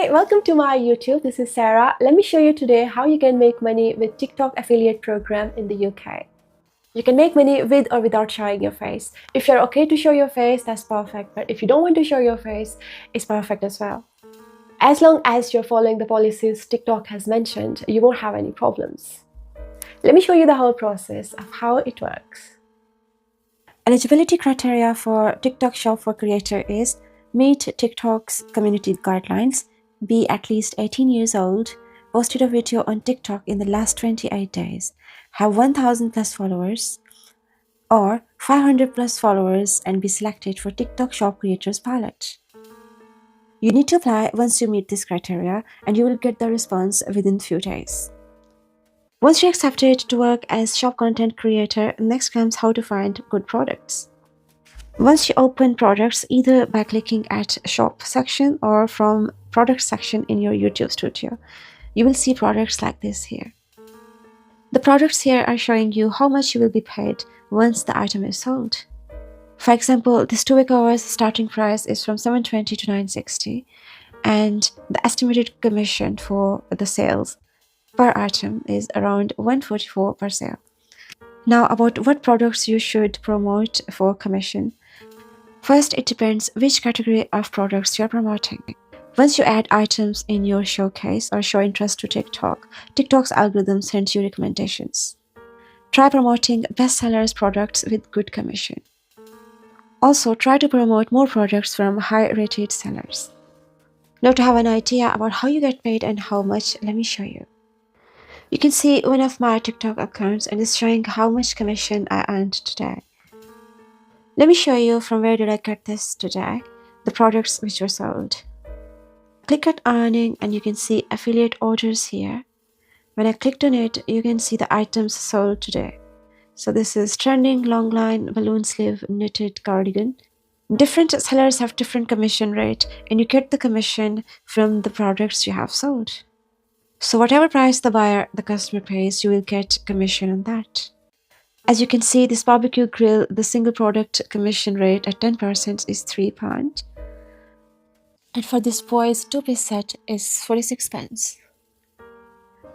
Hi, welcome to my YouTube. This is Sarah. Let me show you today how you can make money with TikTok affiliate program in the UK. You can make money with or without showing your face. If you're okay to show your face, that's perfect. But if you don't want to show your face, it's perfect as well. As long as you're following the policies TikTok has mentioned, you won't have any problems. Let me show you the whole process of how it works. Eligibility criteria for TikTok Shop for Creator is meet TikTok's community guidelines, be at least 18 years old, posted a video on TikTok in the last 28 days, have 1000 plus followers, or 500 plus followers and be selected for TikTok Shop Creators Pilot. You need to apply once you meet this criteria and you will get the response within few days. Once you're accepted to work as shop content creator, next comes how to find good products. Once you open products, either by clicking at shop section or from product section in your YouTube studio, you will see products like this here. The products here are showing you how much you will be paid once the item is sold. For example, this 2 week hours starting price is from $720 to $960, and the estimated commission for the sales per item is around $144 per sale. Now about what products you should promote for commission. First, it depends which category of products you're promoting. Once you add items in your showcase or show interest to TikTok, TikTok's algorithm sends you recommendations. Try promoting bestsellers products with good commission. Also, try to promote more products from high-rated sellers. Now, to have an idea about how you get paid and how much, let me show you. You can see one of my TikTok accounts and it's showing how much commission I earned today. Let me show you from where did I get this today, the products which were sold. Click at earning and you can see affiliate orders here. When I clicked on it, you can see the items sold today. So this is trending long line balloon sleeve knitted cardigan. Different sellers have different commission rate and you get the commission from the products you have sold. So whatever price the customer pays, you will get commission on that. As you can see, this barbecue grill, the single product commission rate at 10% is £3. And for this boys 2-piece set is 46 pence.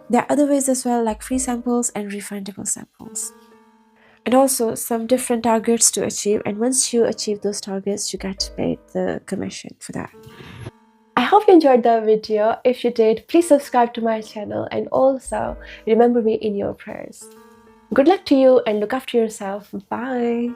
There are other ways as well, like free samples and refundable samples. And also some different targets to achieve, and once you achieve those targets, you get paid the commission for that. I hope you enjoyed the video. If you did, please subscribe to my channel and also remember me in your prayers. Good luck to you and look after yourself. Bye.